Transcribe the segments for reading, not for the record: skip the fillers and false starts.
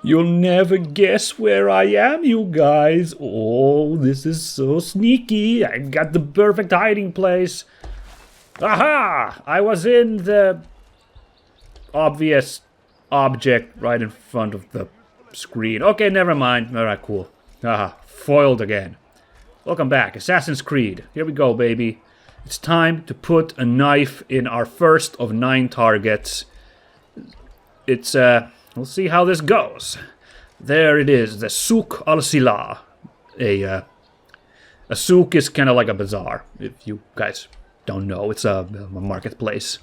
You'll never guess where I am, you guys. Oh, this is so sneaky. I got the perfect hiding place. Aha! I was in the obvious object right in front of the screen. Okay, never mind. Alright, cool. Aha, foiled again. Welcome back, Assassin's Creed. Here we go, baby. It's time to put a knife in our first of 9 targets. It's, we'll see how this goes. There it is, the Souk al-Silah. A souk is kind of like a bazaar, if you guys don't know. It's a marketplace.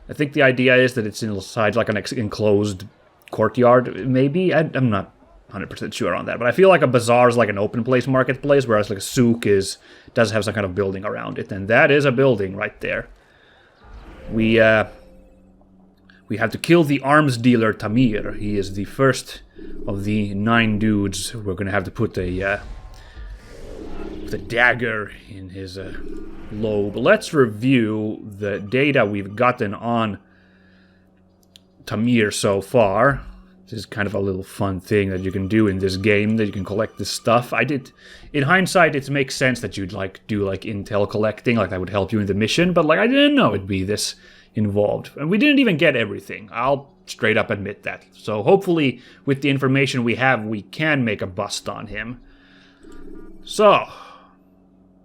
I think the idea is that it's inside like an enclosed courtyard, maybe? I'm not 100% sure on that, but I feel like a bazaar is like an open place marketplace, whereas like a souk does have some kind of building around it, and that is a building right there. We have to kill the arms dealer Tamir. He is the first of the 9 dudes. We're gonna have to put the dagger in his lobe. Let's review the data we've gotten on Tamir so far. This is kind of a little fun thing that you can do in this game, that you can collect this stuff. In hindsight, it makes sense that you'd do intel collecting, like that would help you in the mission, but I didn't know it'd be this involved. And we didn't even get everything. I'll straight up admit that. So hopefully, with the information we have, we can make a bust on him. So,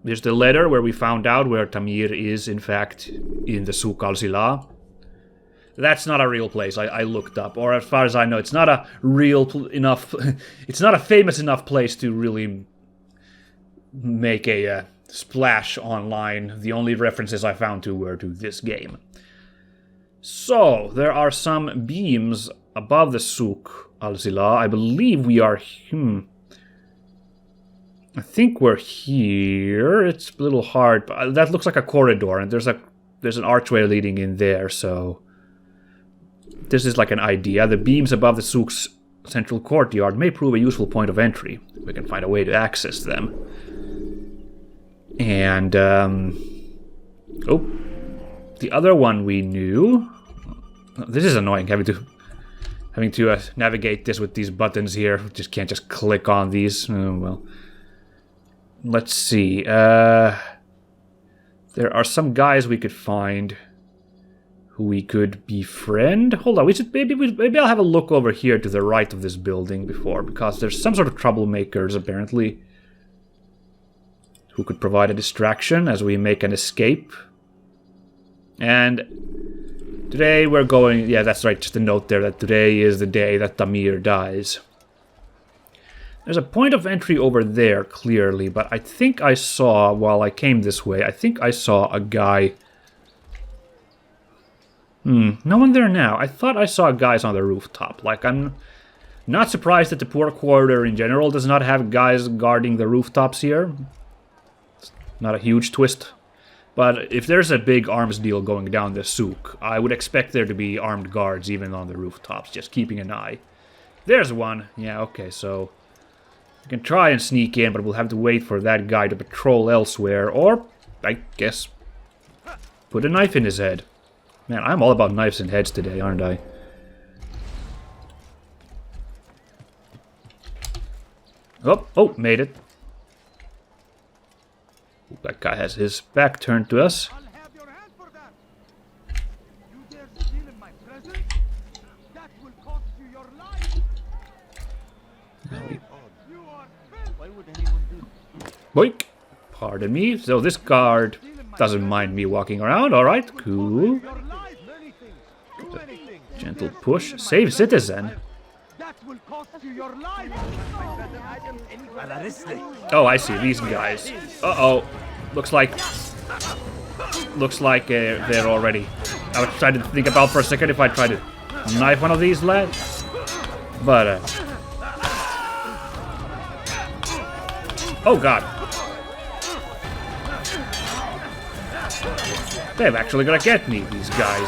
there's the letter where we found out where Tamir is, in fact, in the Souk al-Silah. That's not a real place, I looked up. Or as far as I know, it's not a it's not a famous enough place to really make a splash online. The only references I found were to this game. So, there are some beams above the Souk al-Silah. I believe we are... I think we're here. It's a little hard, but that looks like a corridor, and there's an archway leading in there, so... This is like an idea. The beams above the souk's central courtyard may prove a useful point of entry. We can find a way to access them. And, oh, the other one we knew... This is annoying, having to navigate this with these buttons here. Can't just click on these. Oh, well. Let's see. There are some guys we could find who we could befriend. Hold on, maybe I'll have a look over here to the right of this building because there's some sort of troublemakers apparently who could provide a distraction as we make an escape. And today we're going... Yeah, that's right, just a note there that today is the day that Tamir dies. There's a point of entry over there, clearly, but I think I saw, while I came this way, I think I saw a guy... no one there now. I thought I saw guys on the rooftop. I'm not surprised that the poor quarter in general does not have guys guarding the rooftops here. It's not a huge twist. But if there's a big arms deal going down the souk, I would expect there to be armed guards even on the rooftops, just keeping an eye. There's one. Yeah, okay, so... We can try and sneak in, but we'll have to wait for that guy to patrol elsewhere, or, I guess, put a knife in his head. Man, I'm all about knives and heads today, aren't I? Oh, made it. That guy has his back turned to us. I'll have your hand for that. You dare steal in my presence? That will cost you your life. You are filth. Why would anyone do that? Boink. Pardon me. So this guard doesn't mind me walking around. All right, cool. Your life. Many things. Too many things. Gentle push. Save citizen. That will cost you your life. Oh, I see. These guys. Uh-oh. Looks like they're already... I was trying to think about for a second if I tried to knife one of these lads. But, oh, God. They're actually gonna get me, these guys.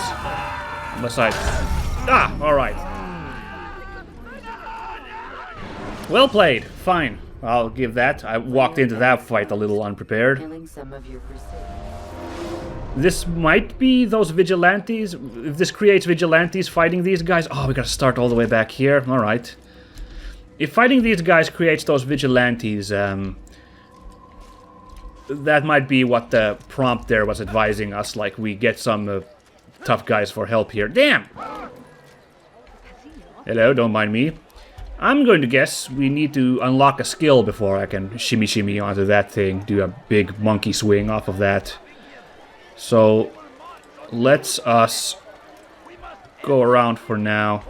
Unless I... Ah, alright. Well played. Fine. I'll give that. I walked into that fight a little unprepared. This might be those vigilantes. If this creates vigilantes fighting these guys... Oh, we gotta start all the way back here. Alright. If fighting these guys creates those vigilantes, that might be what the prompt there was advising us, like we get some tough guys for help here. Damn! Hello, don't mind me. I'm going to guess we need to unlock a skill before I can shimmy onto that thing, do a big monkey swing off of that. So, let's us go around for now.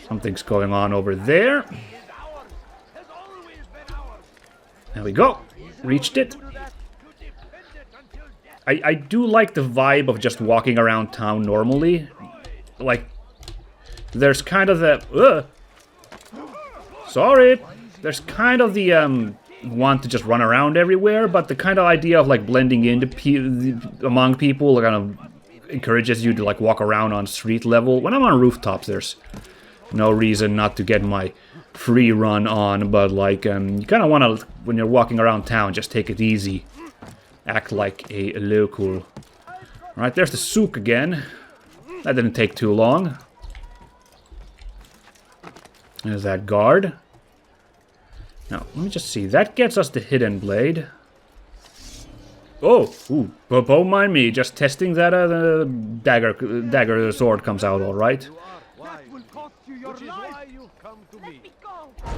Something's going on over there. There we go. Reached it. I do like the vibe of just walking around town normally. Like, there's kind of the... Sorry! There's kind of the, want to just run around everywhere, but the kind of idea of, like, blending into among people kind of encourages you to, like, walk around on street level. When I'm on rooftops, there's no reason not to get my free run on, but, like, you kind of want to, when you're walking around town, just take it easy. Act like a local. Alright, there's the souk again. That didn't take too long. There's that guard. Now, let me just see. That gets us the hidden blade. Oh, ooh, don't mind me. Just testing that the dagger sword comes out all right.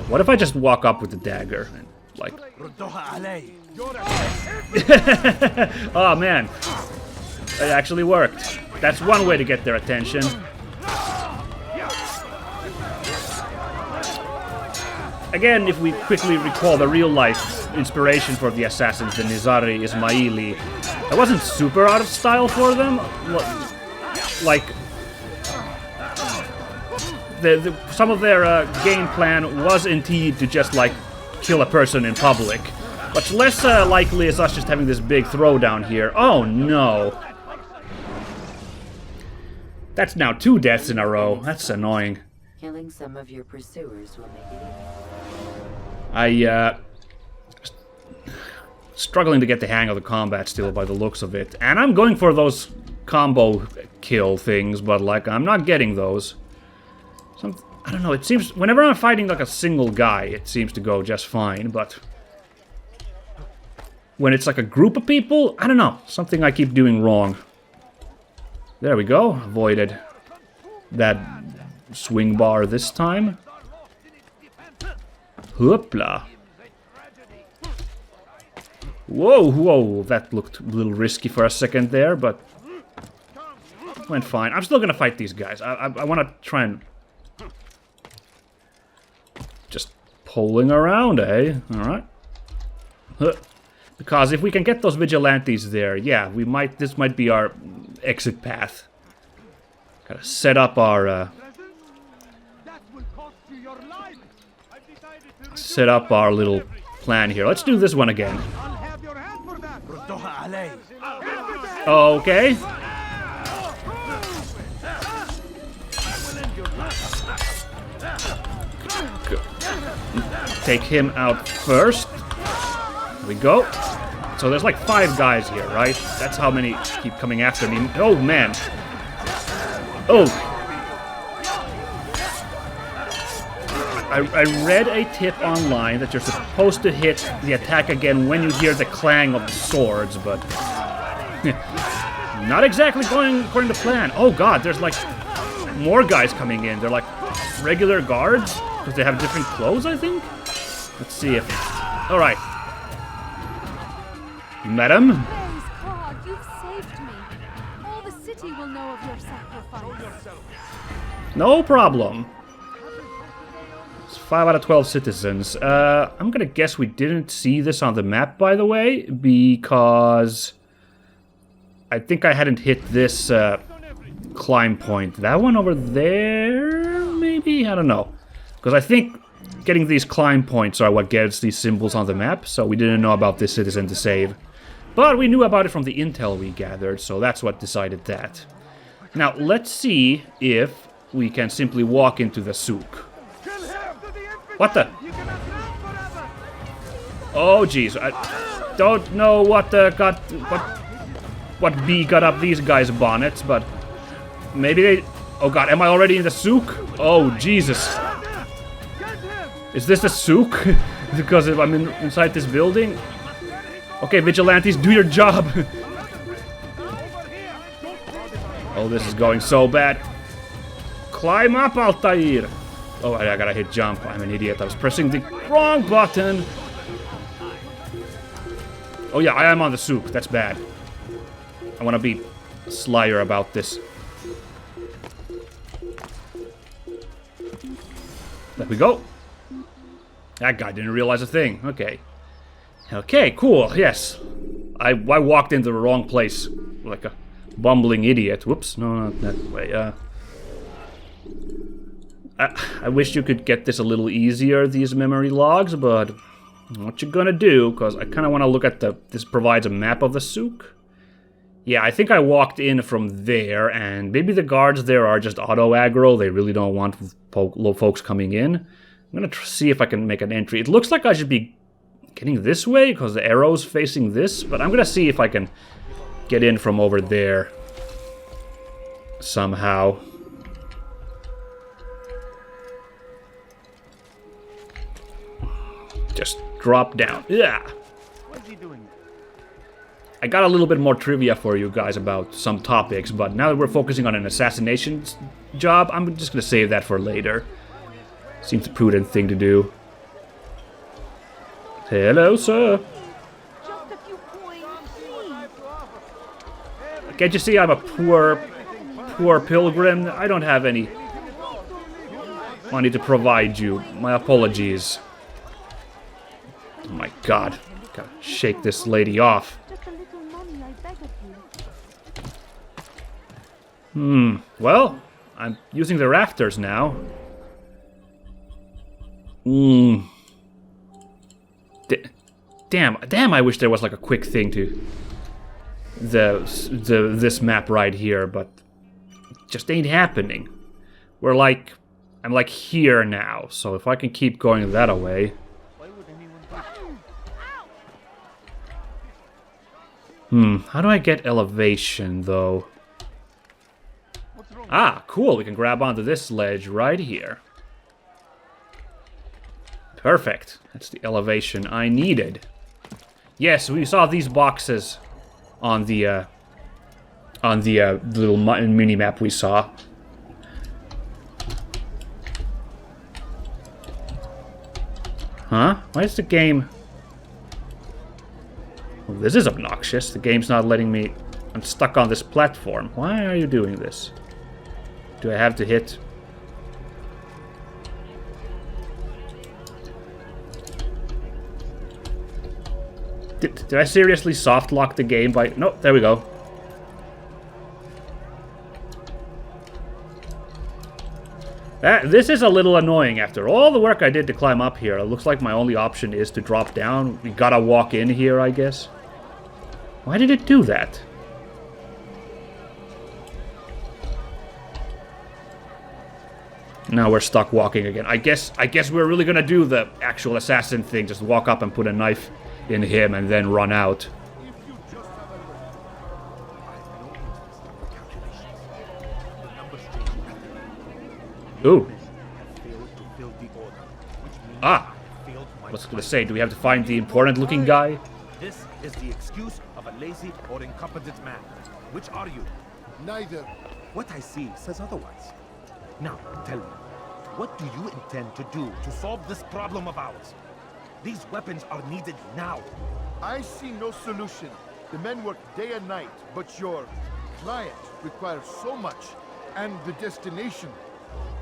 What if I just walk up with the dagger and, like... Oh, man. It actually worked. That's one way to get their attention. Again, if we quickly recall the real-life inspiration for the assassins, the Nizari Ismaili, I wasn't super out of style for them. Like, some of their game plan was indeed to just, like, kill a person in public. But less likely is us just having this big throwdown here. Oh, no. That's now 2 deaths in a row. That's annoying. Killing some of your pursuers will make it struggling to get the hang of the combat still by the looks of it. And I'm going for those combo kill things, but, like, I'm not getting those. I don't know, it seems... Whenever I'm fighting, like, a single guy, it seems to go just fine, but... When it's, like, a group of people, I don't know. Something I keep doing wrong. There we go. Avoided that swing bar this time. Hoopla. Whoa, whoa. That looked a little risky for a second there, but... went fine. I'm still gonna fight these guys. I want to try and... just pulling around, eh? Alright. Because if we can get those vigilantes there, yeah, we might... This might be our exit path. Gotta set up our... set up our little plan here. Let's do this one again. Okay. Take him out first. There we go. So there's like 5 guys here, right? That's how many keep coming after me. Oh, man. Oh. I read a tip online that you're supposed to hit the attack again when you hear the clang of the swords, but... not exactly going according to plan. Oh god, there's like more guys coming in. They're like regular guards, because they have different clothes, I think? Let's see if... Alright. Madam? Praise God, you've saved me. All the city will know of your sacrifice. No problem. 5 out of 12 citizens. I'm gonna guess we didn't see this on the map, by the way, because I think I hadn't hit this climb point. That one over there, maybe? I don't know. Because I think getting these climb points are what gets these symbols on the map, so we didn't know about this citizen to save. But we knew about it from the intel we gathered, so that's what decided that. Now, let's see if we can simply walk into the souk. What the? Oh, jeez. I don't know what what bee got up these guys' bonnets, but maybe they... Oh, God. Am I already in the souk? Oh, Jesus. Is this a souk? Because if I'm inside this building? Okay, vigilantes, do your job! Oh, this is going so bad. Climb up, Altair! Oh, I gotta hit jump. I'm an idiot. I was pressing the wrong button. Oh yeah, I am on the souk. That's bad. I wanna be slyer about this. There we go. That guy didn't realize a thing. Okay. Okay, cool. Yes. I walked into the wrong place. Like a bumbling idiot. Whoops. No, not that way. I wish you could get this a little easier, these memory logs, but what you gonna do? Because I kind of want to look at this provides a map of the souk. Yeah, I think I walked in from there, and maybe the guards there are just auto-aggro. They really don't want folks coming in. I'm gonna see if I can make an entry. It looks like I should be getting this way, because the arrow's facing this, but I'm gonna see if I can get in from over there. Somehow. Just drop down. Yeah. What is he doing? I got a little bit more trivia for you guys about some topics, but now that we're focusing on an assassination job, I'm just gonna save that for later. Seems a prudent thing to do. Hello, sir. Just a few coins, please. Can't you see I'm a poor pilgrim? I don't have any money to provide you. My apologies. Oh my god. Gotta shake this lady off. Just a little money, I beg of you. Well, I'm using the rafters now. Damn, I wish there was like a quick thing to this map right here, but it just ain't happening. I'm like here now, so if I can keep going that away. How do I get elevation, though? Ah, cool, we can grab onto this ledge right here. Perfect. That's the elevation I needed. Yes, we saw these boxes on the little mini-map we saw. Huh? Why is the game... Well, this is obnoxious. The game's not letting me... I'm stuck on this platform. Why are you doing this? Do I have to hit... Did I seriously soft lock the game by... No, there we go. This is a little annoying after all the work I did to climb up here. It looks like my only option is to drop down. We gotta walk in here, I guess. Why did it do that? Now we're stuck walking again. I guess we're really gonna do the actual assassin thing. Just walk up and put a knife in him and then run out. Ooh. Ah. I was gonna say, do we have to find the important looking guy? This is the excuse of a lazy or incompetent man. Which are you? Neither. What I see says otherwise. Now, tell me, what do you intend to do to solve this problem of ours? These weapons are needed now. I see no solution. The men work day and night, but your client requires so much, and the destination.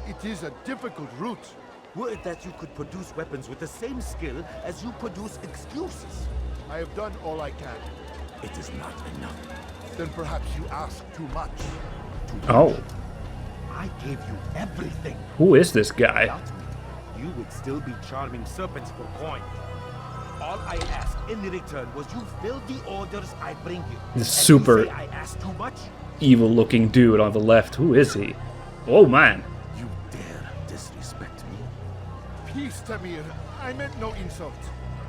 It is a difficult route. Were it that you could produce weapons with the same skill as you produce excuses. I have done all I can. It is not enough. Then perhaps you ask too much. Oh. I gave you everything. Who is this guy? Without me, you would still be charming serpents for coin. All I asked in return was you fill the orders I bring you. This super you say I asked too much? evil-looking dude on the left. Who is he? Oh man. You dare disrespect me? Peace, Tamir. I meant no insult.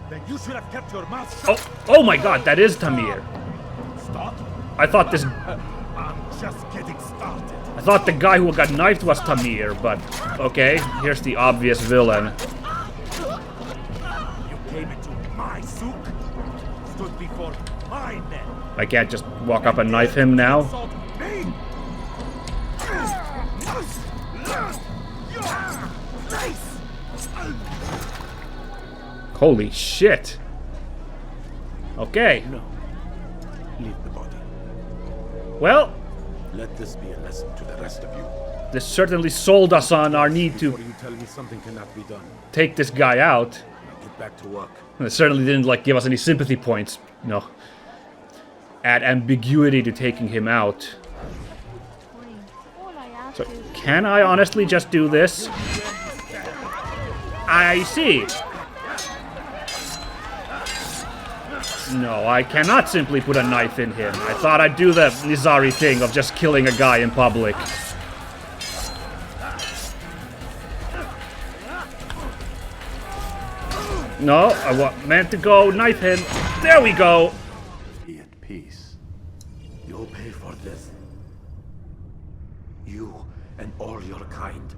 Then you should have kept your mouth shut. Oh my god, that is Tamir. Stop. I thought this... I'm just getting started. I thought the guy who got knifed was Tamir, but... Okay, here's the obvious villain. stood before my men. I can't just walk up and knife him now. Assault me. Holy shit. Okay. No. Leave the body. Well, Let this be a lesson to the rest of you. this certainly sold us on our need to Before you tell me something cannot be done, take this guy out. now get back to work. It certainly didn't like give us any sympathy points. No. Add ambiguity to taking him out. All I ask So is can I honestly just do this? I see. No, I cannot simply put a knife in him. I thought I'd do the Nizari thing of just killing a guy in public. No, I meant to go knife him. There we go. Be at peace. You'll pay for this. You and all your kind.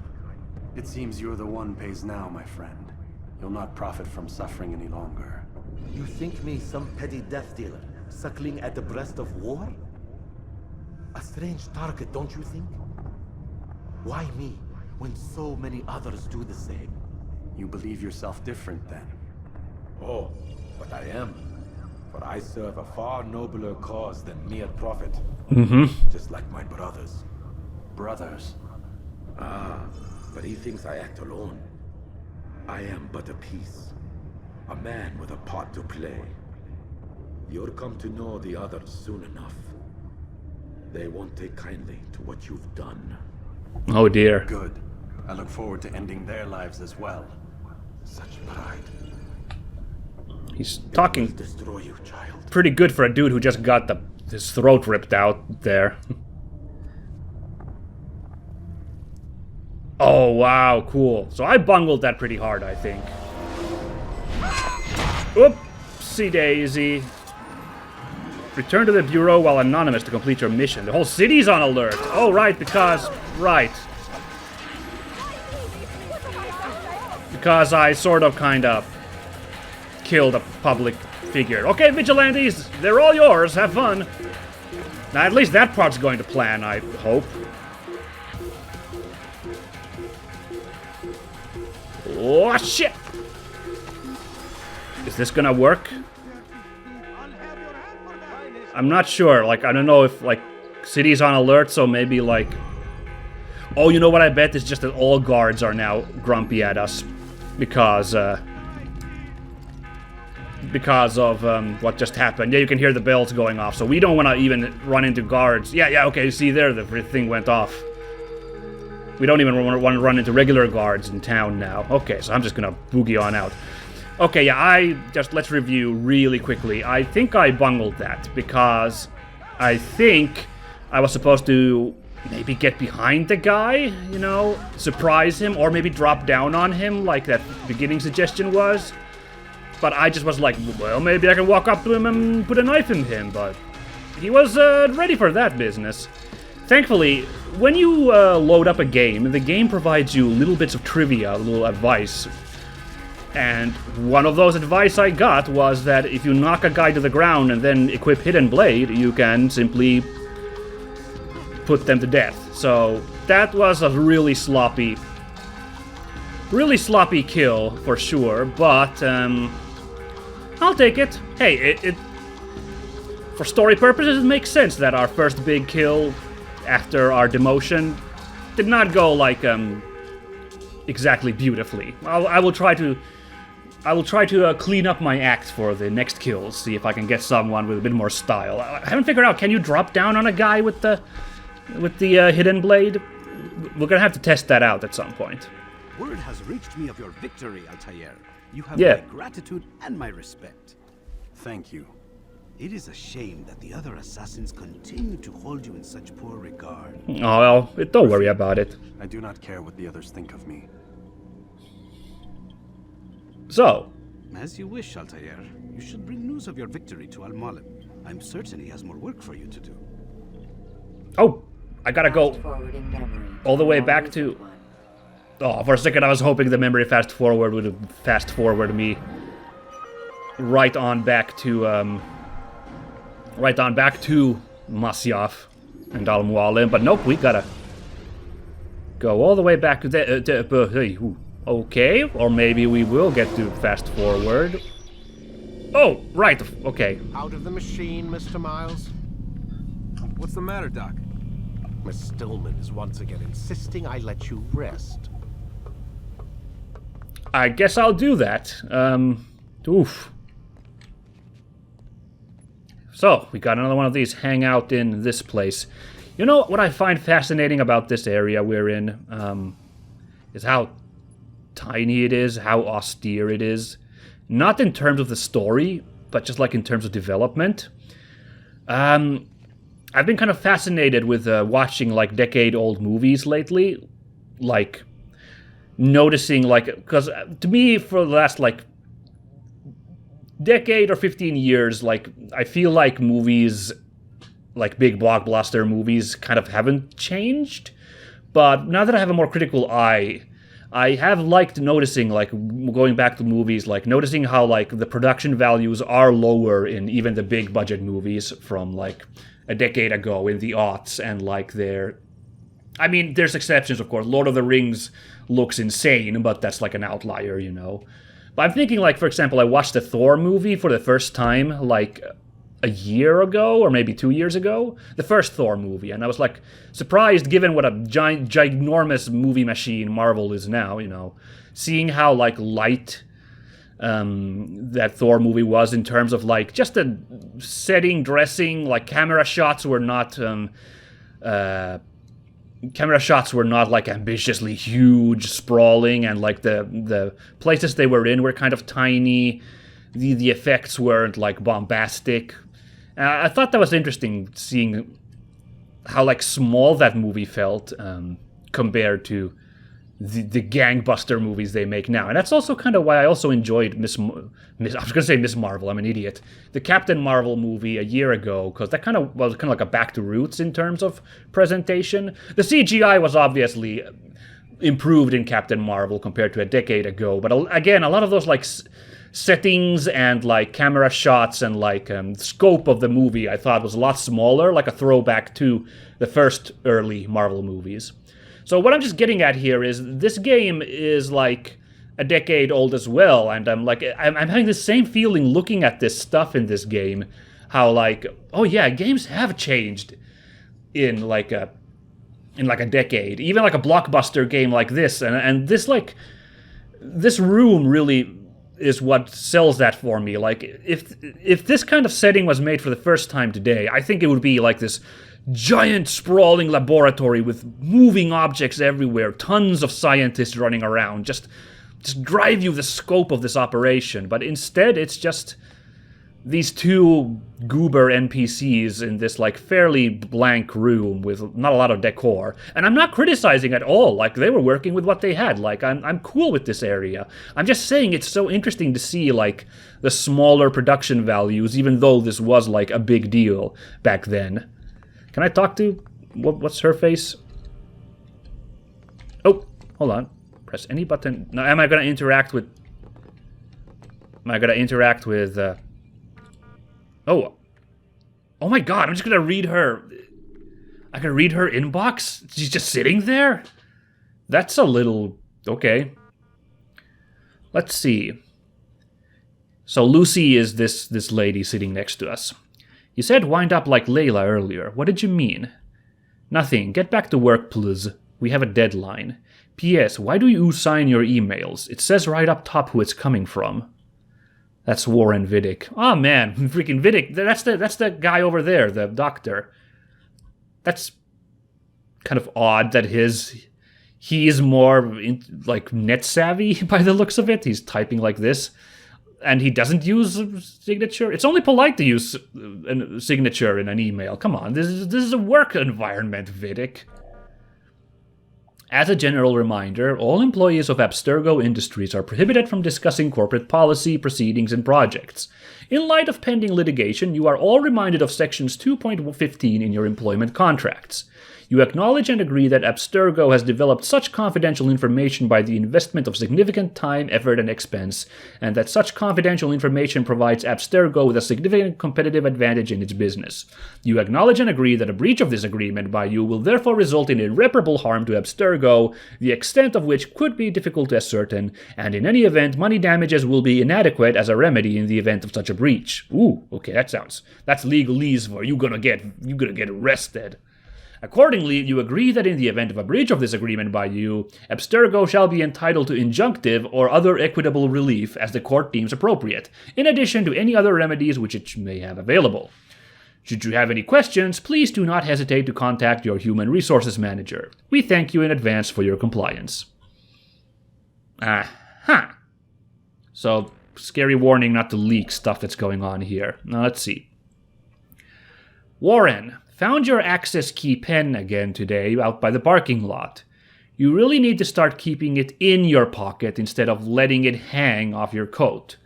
It seems you're the one pays now, my friend. You'll not profit from suffering any longer. You think me some petty death dealer, suckling at the breast of war? A strange target, don't you think? Why me, when so many others do the same? You believe yourself different then. Oh, but I am. For I serve a far nobler cause than mere profit. Just like my brothers. Brothers. Ah, but he thinks I act alone. I am but a piece. A man with a part to play. You'll come to know the others soon enough. They won't take kindly to what you've done. Oh dear. Good. I look forward to ending their lives as well. Such pride. He's talking Will destroy you, child. pretty good for a dude who just got his throat ripped out there. Oh, wow, cool. So I bungled that pretty hard, I think. Oopsie daisy. Return to the Bureau while anonymous to complete your mission. The whole city's on alert. Oh, right, because... Right. Because I sort of, kind of... killed a public figure. Okay, vigilantes, they're all yours. Have fun. Now, at least that part's going to plan, I hope. Oh, shit! Is this gonna work? I'm not sure. Like, I don't know if, like, city's on alert, so maybe, like... Oh, you know what I bet? It's just that all guards are now grumpy at us. Because of what just happened. Yeah, you can hear the bells going off, so we don't want to even run into guards. Yeah, okay, you see there, the thing went off. We don't even want to run into regular guards in town now. Okay, so I'm just gonna boogie on out. Okay, yeah, let's review really quickly. I think I bungled that, because I think I was supposed to maybe get behind the guy, you know, surprise him, or maybe drop down on him, like that beginning suggestion was. But I just was like, well, maybe I can walk up to him and put a knife in him, but he was ready for that business. Thankfully, when you load up a game, the game provides you little bits of trivia, little advice. And one of those advice I got was that if you knock a guy to the ground and then equip Hidden Blade, you can simply put them to death. So that was a really sloppy kill for sure, but I'll take it. Hey, it for story purposes, it makes sense that our first big kill after our demotion did not go like exactly beautifully. I will try to clean up my act for the next kills, see if I can get someone with a bit more style. I haven't figured out, can you drop down on a guy with the Hidden Blade? We're gonna have to test that out at some point. Word has reached me of your victory, Altair. You have Yeah. my gratitude and my respect. Thank you. It is a shame that the other assassins continue to hold you in such poor regard. Oh well, don't worry about it. I do not care what the others think of me. So, As you wish, Altair. You should bring news of your victory to Al-Malim. I'm certain he has more work for you to do. oh, I gotta go Forwarding memory. all the way back Always to... one. Oh, for a second I was hoping the memory fast forward would fast forward me right on back to Masyaf and Al Mualim, but nope, we gotta go all the way back to the. Okay, or maybe we will get to fast forward. Oh, right, okay. Out of the machine, Mr. Miles. What's the matter, Doc? Miss Stillman is once again insisting I let you rest. I guess I'll do that. Oof. So, we got another one of these hang out in this place. You know what I find fascinating about this area we're in? Is how tiny it is, how austere it is. Not in terms of the story, but just like in terms of development. I've been kind of fascinated with watching like decade-old movies lately. Like, noticing like, because to me for the last like decade or 15 years, like I feel like movies, like big blockbuster movies, kind of haven't changed. But now that I have a more critical eye, I have liked noticing, like, going back to movies, like, noticing how, like, the production values are lower in even the big budget movies from, like, a decade ago in the aughts, and, like, I mean, there's exceptions, of course. Lord of the Rings looks insane, but that's, like, an outlier, you know. But I'm thinking, like, for example, I watched the Thor movie for the first time, like, a year ago, or maybe 2 years ago, the first Thor movie, and I was like surprised given what a ginormous movie machine Marvel is now, you know, seeing how like light that Thor movie was in terms of like just the setting, dressing, like camera shots were not like ambitiously huge, sprawling, and like the places they were in were kind of tiny. The effects weren't like bombastic. I thought that was interesting, seeing how like small that movie felt compared to the gangbuster movies they make now. And that's also kind of why I also enjoyed I was going to say Miss Marvel, I'm an idiot. The Captain Marvel movie a year ago, because that kind of was kind of like a back to roots in terms of presentation. The CGI was obviously improved in Captain Marvel compared to a decade ago, but again, a lot of those like settings and like camera shots and like scope of the movie I thought was a lot smaller, like a throwback to the first early Marvel movies. So what I'm just getting at here is this game is like a decade old as well, and I'm having the same feeling looking at this stuff in this game, how like, oh yeah, games have changed in like a decade, even like a blockbuster game like this, and this like this room really is what sells that for me. Like, if this kind of setting was made for the first time today, I think it would be like this giant sprawling laboratory with moving objects everywhere, tons of scientists running around, just drive you the scope of this operation. But instead, it's just these two goober NPCs in this like fairly blank room with not a lot of decor. And I'm not criticizing at all, like they were working with what they had. Like I'm cool with this area. I'm just saying it's so interesting to see like the smaller production values, even though this was like a big deal back then. Can I talk to what's her face? Oh, hold on. Press any button. Now am I gonna interact with Oh my god, I'm just gonna read her. I can read her inbox? She's just sitting there? That's a little... okay. Let's see. So Lucy is this lady sitting next to us. You said wind up like Layla earlier. What did you mean? Nothing. Get back to work, please. We have a deadline. P.S. Why do you sign your emails? It says right up top who it's coming from. That's Warren Vidic. Oh man, freaking Vidic. That's the guy over there, the doctor. That's kind of odd that he is more like net savvy by the looks of it. He's typing like this, and he doesn't use a signature. It's only polite to use a signature in an email. Come on, this is a work environment, Vidic. As a general reminder, all employees of Abstergo Industries are prohibited from discussing corporate policy, proceedings, and projects. In light of pending litigation, you are all reminded of Sections 2.15 in your employment contracts. You acknowledge and agree that Abstergo has developed such confidential information by the investment of significant time, effort, and expense, and that such confidential information provides Abstergo with a significant competitive advantage in its business. You acknowledge and agree that a breach of this agreement by you will therefore result in irreparable harm to Abstergo, the extent of which could be difficult to ascertain, and in any event, money damages will be inadequate as a remedy in the event of such a breach. Ooh, okay, that's legalese for you're gonna get arrested. Accordingly, you agree that in the event of a breach of this agreement by you, Abstergo shall be entitled to injunctive or other equitable relief as the court deems appropriate, in addition to any other remedies which it may have available. Should you have any questions, please do not hesitate to contact your human resources manager. We thank you in advance for your compliance. Aha. So, scary warning not to leak stuff that's going on here. Now, let's see. Warren, found your access key pen again today out by the parking lot. You really need to start keeping it in your pocket instead of letting it hang off your coat.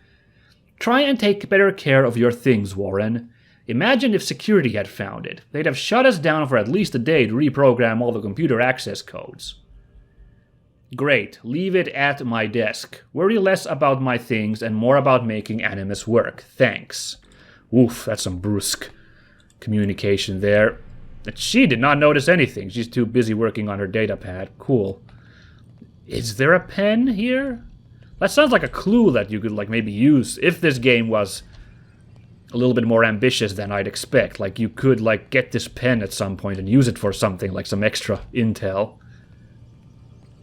Try and take better care of your things, Warren. Imagine if security had found it. They'd have shut us down for at least a day to reprogram all the computer access codes. Great, leave it at my desk. Worry less about my things and more about making Animus work. Thanks. Oof, that's some brusque communication there. She did not notice anything. She's too busy working on her data pad. Cool. Is there a pen here? That sounds like a clue that you could maybe use if this game was a little bit more ambitious than I'd expect. Like you could get this pen at some point and use it for something like some extra intel.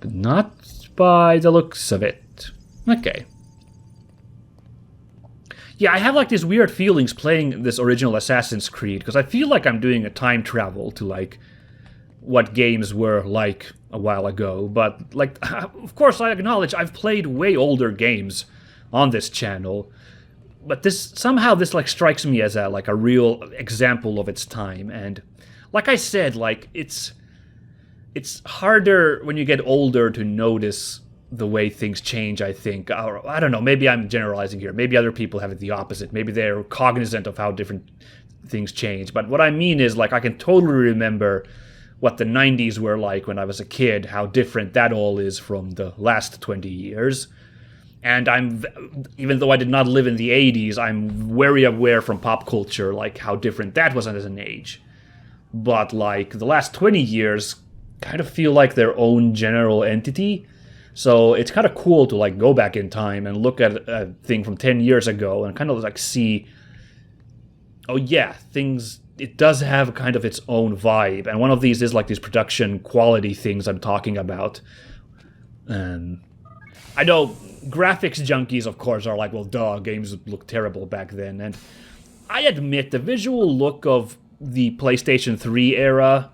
But not by the looks of it. Okay. Yeah, I have these weird feelings playing this original Assassin's Creed, because I feel like I'm doing a time travel to what games were like a while ago. But of course I acknowledge I've played way older games on this channel. But this strikes me as a real example of its time. And like I said, it's harder when you get older to notice the way things change, I think. Or, I don't know, maybe I'm generalizing here. Maybe other people have it the opposite. Maybe they're cognizant of how different things change. But what I mean is, I can totally remember what the 90s were like when I was a kid, how different that all is from the last 20 years. And even though I did not live in the 80s, I'm very aware from pop culture, how different that was as an age. But, the last 20 years kind of feel like their own general entity. So it's kind of cool to go back in time and look at a thing from 10 years ago and kind of see, oh yeah, it does have kind of its own vibe. And one of these is these production quality things I'm talking about. I know graphics junkies, of course, are well, duh, games look terrible back then. And I admit the visual look of the PlayStation 3 era,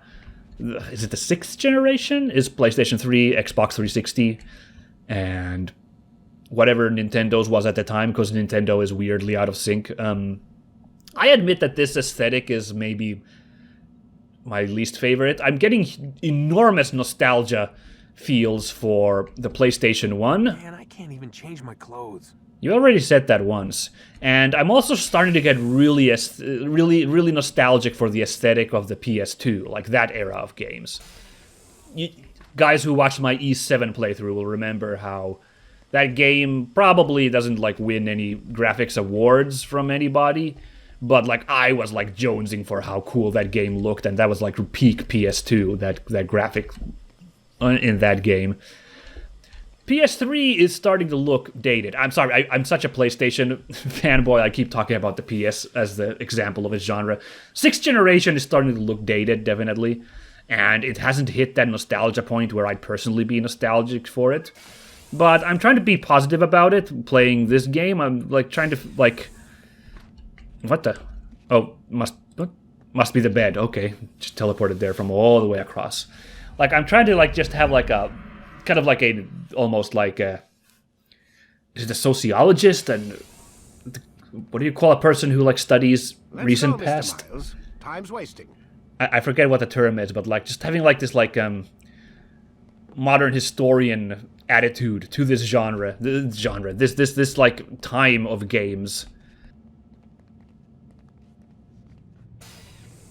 is it the 6th generation? Is PlayStation 3, Xbox 360, and whatever Nintendo's was at the time, because Nintendo is weirdly out of sync. I admit that this aesthetic is maybe my least favorite. I'm getting enormous nostalgia feels for the PlayStation 1. Man, I can't even change my clothes. You already said that once. And I'm also starting to get really nostalgic for the aesthetic of the PS2, that era of games. Guys who watched my E7 playthrough will remember how that game probably doesn't win any graphics awards from anybody, but I was jonesing for how cool that game looked, and that was peak PS2, that graphic in that game. PS3 is starting to look dated. I'm sorry, I'm such a PlayStation fanboy. I keep talking about the PS as the example of its genre. 6th generation is starting to look dated, definitely. And it hasn't hit that nostalgia point where I'd personally be nostalgic for it. But I'm trying to be positive about it, playing this game. I'm trying to, what the? Oh, must be the bed. Okay, just teleported there from all the way across. I'm trying to, just have, a kind of almost is it a sociologist? And what do you call a person who studies recent past? Miles. Time's wasting. I forget what the term is, but just having this modern historian attitude to this genre, this time of games.